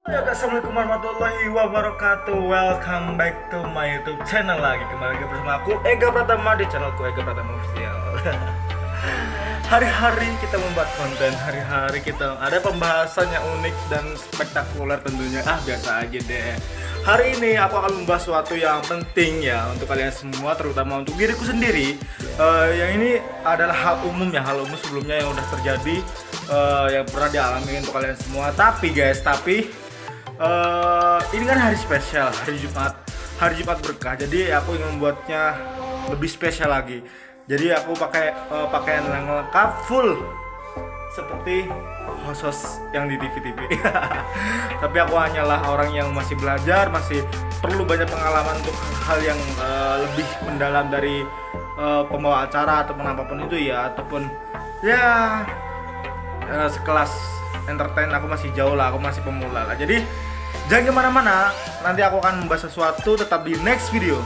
Ya, assalamualaikum warahmatullahi wabarakatuh. Welcome back to my YouTube channel lagi. Kembali lagi bersama aku Ega Pratama di channelku Ega Pratama Official. Hari-hari kita membuat konten, hari-hari kita ada pembahasan yang unik dan spektakuler tentunya. Biasa aja deh. Hari ini aku akan membahas sesuatu yang penting ya untuk kalian semua, terutama untuk diriku sendiri. Yang ini adalah hal umum ya, hal umum sebelumnya yang udah terjadi, yang pernah dialami untuk kalian semua. Tapi guys, ini kan hari spesial, hari Jumat berkah. Jadi aku ingin membuatnya lebih spesial lagi. Jadi aku pakai pakaian yang lengkap full seperti host yang di TV-TV. Tapi aku hanyalah orang yang masih belajar, masih perlu banyak pengalaman untuk hal yang lebih mendalam dari pembawa acara ataupun apapun itu ya, ataupun ya sekelas entertain. Aku masih jauh lah, aku masih pemula lah. Jadi jangan kemana-mana, nanti aku akan membahas sesuatu, tetap di next video.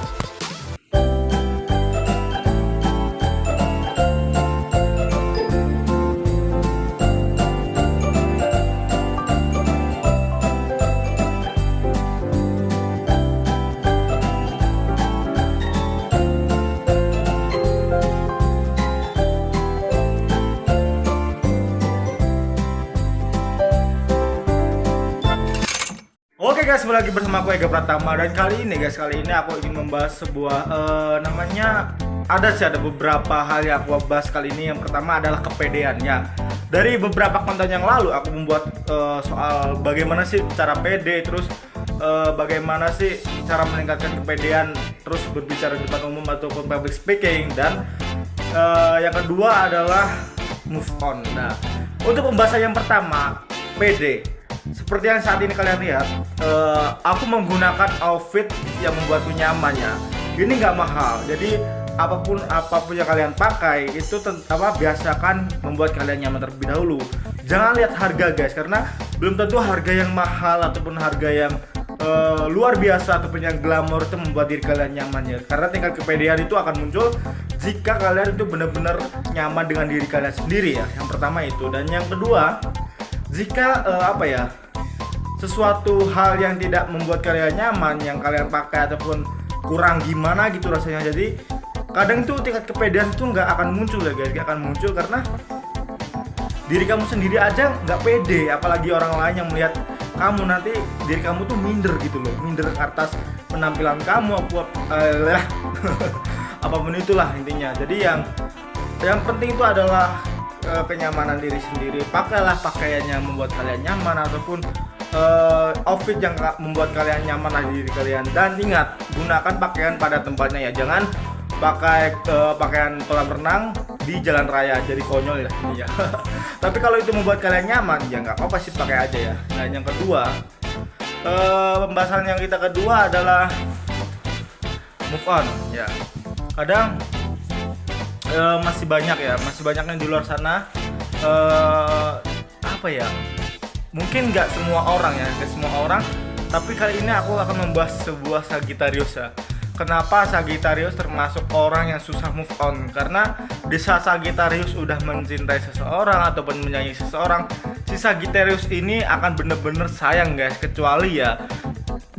Oke guys, kembali lagi bersama aku Ega Pratama. Dan kali ini aku ingin membahas sebuah ada beberapa hal yang aku bahas kali ini. Yang pertama adalah kepedeannya. Dari beberapa konten yang lalu aku membuat soal bagaimana sih cara pede, terus bagaimana sih cara meningkatkan kepedean, terus berbicara di depan umum ataupun public speaking. Dan yang kedua adalah move on. Nah, untuk pembahasan yang pertama, pede. Seperti yang saat ini kalian lihat, aku menggunakan outfit yang membuatku nyaman ya. Ini nggak mahal, jadi apapun yang kalian pakai itu biasakan membuat kalian nyaman terlebih dahulu. Jangan lihat harga guys, karena belum tentu harga yang mahal ataupun harga yang luar biasa ataupun yang glamor itu membuat diri kalian nyaman ya. Karena tingkat kepedean itu akan muncul jika kalian itu benar-benar nyaman dengan diri kalian sendiri ya. Yang pertama itu, dan yang kedua, jika sesuatu hal yang tidak membuat kalian nyaman yang kalian pakai ataupun kurang gimana gitu rasanya, jadi kadang tuh tingkat kepedean tuh nggak akan muncul ya guys, nggak akan muncul karena diri kamu sendiri aja nggak pede, apalagi orang lain yang melihat kamu, nanti diri kamu tuh minder gitu loh, minder atas penampilan kamu apapun itulah intinya. Jadi yang penting itu adalah kenyamanan diri sendiri. Pakailah pakaian yang membuat kalian nyaman ataupun outfit yang membuat kalian nyaman di diri kalian. Dan ingat, gunakan pakaian pada tempatnya ya. Jangan pakai pakaian kolam renang di jalan raya, jadi konyol ya ini ya. Tapi kalau itu membuat kalian nyaman ya nggak apa-apa sih, pakai aja ya. Nah, yang kedua, pembahasan yang kita kedua adalah move on ya. Kadang masih banyak yang di luar sana mungkin nggak semua orang, tapi kali ini aku akan membahas sebuah Sagittarius ya. Kenapa Sagittarius termasuk orang yang susah move on? Karena di saat Sagittarius udah mencintai seseorang ataupun menyayangi seseorang, si Sagittarius ini akan bener-bener sayang guys, kecuali ya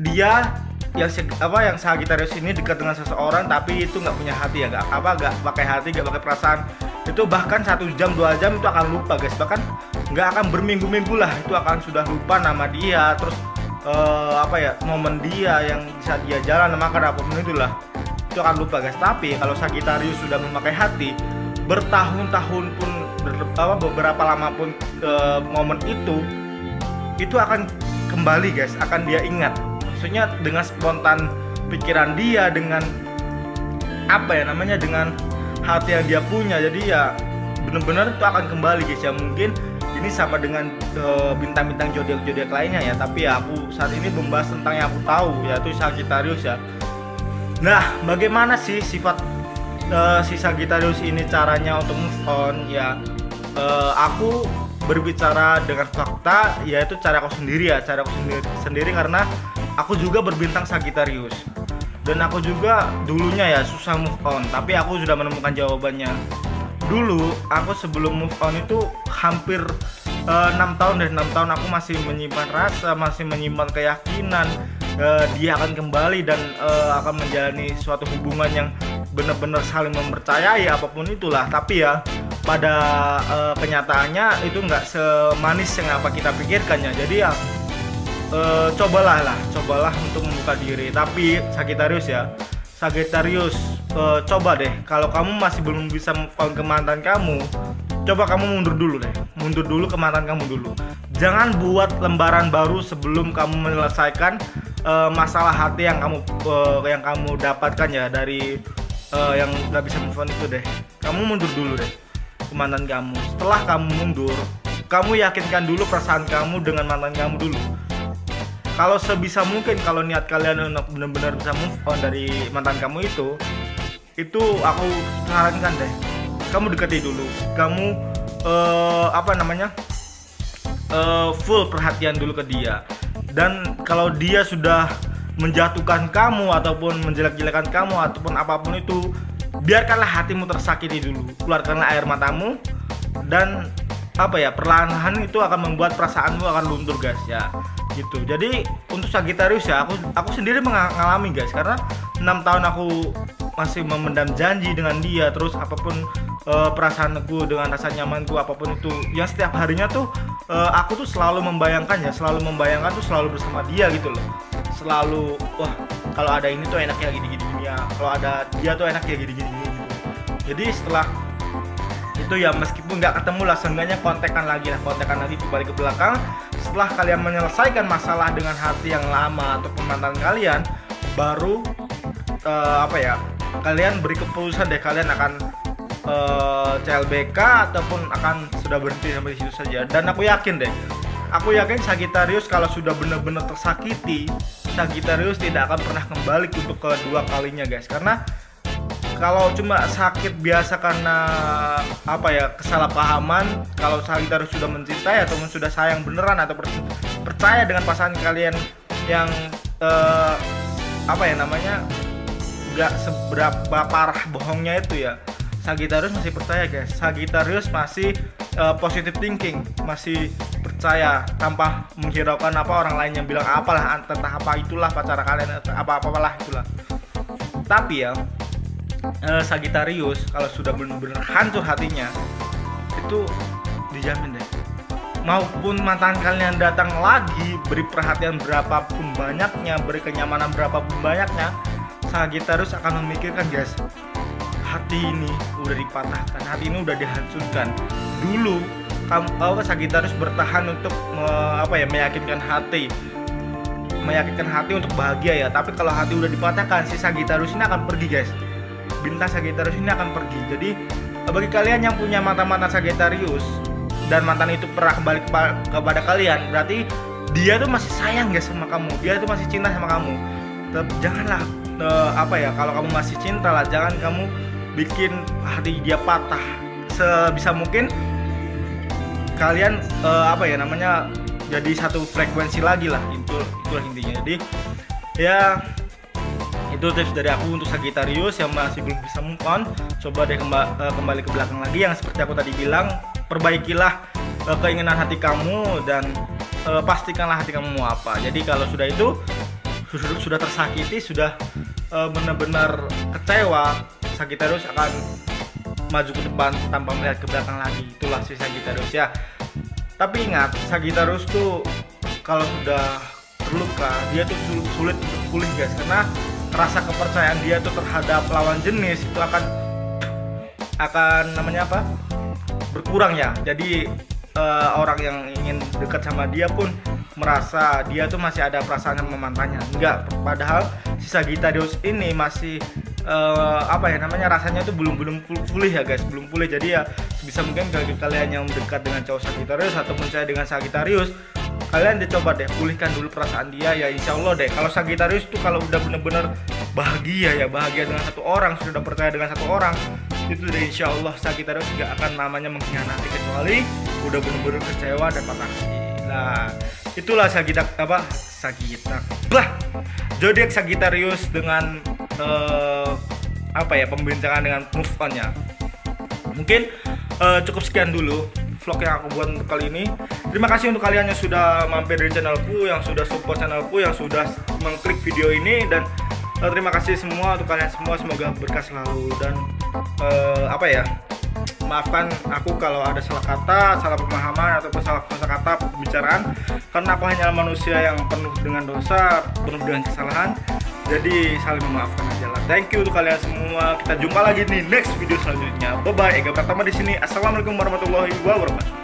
dia yang Sagittarius ini dekat dengan seseorang tapi itu nggak punya hati ya, nggak pakai hati, nggak pakai perasaan. Itu bahkan 1 jam 2 jam itu akan lupa guys, bahkan nggak akan berminggu-minggu lah, itu akan sudah lupa nama dia, terus momen dia yang saat dia jalan makan apapun itulah, itu akan lupa guys. Tapi kalau Sagittarius sudah memakai hati, bertahun-tahun pun beberapa lama pun momen itu akan kembali guys, akan dia ingat. Maksudnya dengan spontan pikiran dia, dengan dengan hati yang dia punya. Jadi ya benar-benar itu akan kembali guys ya. Mungkin ini sama dengan bintang-bintang zodiak lainnya ya, tapi ya aku saat ini membahas tentang yang aku tahu, yaitu Sagittarius ya. Nah, bagaimana sih sifat si Sagittarius ini, caranya untuk move on ya? Aku berbicara dengan fakta, yaitu caraku sendiri karena aku juga berbintang Sagittarius. Dan aku juga dulunya ya susah move on, tapi aku sudah menemukan jawabannya. Dulu aku sebelum move on itu hampir 6 tahun aku masih menyimpan rasa, masih menyimpan keyakinan dia akan kembali dan akan menjalani suatu hubungan yang benar-benar saling mempercayai apapun itulah. Tapi ya pada kenyataannya itu nggak semanis yang apa kita pikirkan ya. Jadi ya cobalah untuk membuka diri. Tapi Sagittarius, coba deh kalau kamu masih belum bisa move on ke mantan kamu, coba kamu mundur dulu ke mantan kamu dulu. Jangan buat lembaran baru sebelum kamu menyelesaikan masalah hati yang kamu dapatkan ya dari yang nggak bisa move on itu deh. Kamu mundur dulu deh ke mantan kamu. Setelah kamu mundur, kamu yakinkan dulu perasaan kamu dengan mantan kamu dulu. Kalau sebisa mungkin, kalau niat kalian untuk benar-benar bisa move on dari mantan kamu itu aku sarankan deh, kamu dekati dulu. Kamu full perhatian dulu ke dia. Dan kalau dia sudah menjatuhkan kamu ataupun menjelek-jelekan kamu ataupun apapun itu, biarkanlah hatimu tersakiti dulu. Keluarkanlah air matamu dan perlahan-lahan itu akan membuat perasaanmu akan luntur guys ya. Gitu. Jadi untuk Sagittarius ya, aku sendiri mengalami guys, karena 6 tahun aku masih memendam janji dengan dia, terus apapun perasaanku dengan rasa nyamanku apapun itu, yang setiap harinya tuh aku tuh selalu membayangkan tuh selalu bersama dia gitu loh. Selalu kalau ada ini tuh enaknya gini-gini ya, kalau ada dia tuh enaknya gini-gini gitu. Jadi setelah itu ya meskipun nggak ketemu lah, seenggaknya kontekan lagi kembali ke belakang. Setelah kalian menyelesaikan masalah dengan hati yang lama ataupun mantan kalian, baru kalian beri keputusan deh, kalian akan CLBK ataupun akan sudah berhenti sampai situ saja. Dan aku yakin Sagittarius kalau sudah benar-benar tersakiti, Sagittarius tidak akan pernah kembali untuk kedua kalinya guys. Karena kalau cuma sakit biasa karena kesalahpahaman, kalau Sagittarius sudah mencintai ataupun sudah sayang beneran atau percaya dengan pasangan kalian yang nggak seberapa parah bohongnya itu ya, Sagittarius masih percaya guys. Sagittarius masih positive thinking, masih percaya tanpa menghiraukan orang lain yang bilang apalah, entah apa itulah pacar kalian atau apalah itulah. Tapi ya Sagittarius kalau sudah benar-benar hancur hatinya, itu dijamin deh, maupun mantan kalian datang lagi, beri perhatian berapapun banyaknya, beri kenyamanan berapapun banyaknya, Sagittarius akan memikirkan guys, hati ini udah dipatahkan, hati ini udah dihancurkan. Dulu Sagittarius bertahan untuk meyakinkan hati untuk bahagia ya. Tapi kalau hati udah dipatahkan, si Sagittarius ini akan pergi guys. Bintang Sagittarius ini akan pergi. Jadi bagi kalian yang punya mantan Sagittarius dan mantan itu pernah kembali kepada kalian, berarti dia tuh masih sayang guys sama kamu, dia tuh masih cinta sama kamu. Janganlah kalau kamu masih cinta lah, jangan kamu bikin hati dia patah. Sebisa mungkin kalian jadi satu frekuensi lagi lah, itulah intinya. Jadi ya itu tips dari aku untuk Sagittarius yang masih belum bisa move on. Coba deh kembali ke belakang lagi, yang seperti aku tadi bilang, perbaikilah keinginan hati kamu dan pastikanlah hati kamu mau apa. Jadi kalau sudah itu sudah tersakiti, sudah benar-benar kecewa, Sagittarius akan maju ke depan tanpa melihat ke belakang lagi. Itulah si Sagittarius ya. Tapi ingat, Sagittarius tuh kalau sudah terluka, dia tuh sulit untuk pulih guys, karena rasa kepercayaan dia tuh terhadap lawan jenis itu akan berkurang ya. Jadi orang yang ingin dekat sama dia pun merasa dia tuh masih ada perasaan sama mantannya. Enggak, padahal si Sagittarius ini masih rasanya tuh belum pulih ya guys, belum pulih. Jadi ya bisa mungkin bagi kalian yang dekat dengan cowok Sagittarius atau percaya dengan Sagittarius, kalian coba deh pulihkan dulu perasaan dia ya. Insya Allah deh, kalau Sagittarius tuh kalau udah bener-bener bahagia dengan satu orang, sudah percaya dengan satu orang, itu deh insya Allah Sagittarius gak akan namanya mengkhianati, kecuali udah bener-bener kecewa dan patah hati. Nah itulah zodiak Sagittarius dengan pembincangan dengan move on nya. Mungkin cukup sekian dulu vlog yang aku buat untuk kali ini. Terima kasih untuk kalian yang sudah mampir di channelku, yang sudah support channelku, yang sudah mengklik video ini, dan terima kasih semua untuk kalian semua. Semoga berkah selalu, dan maafkan aku kalau ada salah kata, salah pemahaman, ataupun salah kata pembicaraan, karena aku hanya manusia yang penuh dengan dosa, penuh dengan kesalahan. Jadi saling memaafkan aja lah. Thank you untuk kalian semua. Kita jumpa lagi di next video selanjutnya. Bye bye. Ega Pratama di sini. Assalamualaikum warahmatullahi wabarakatuh.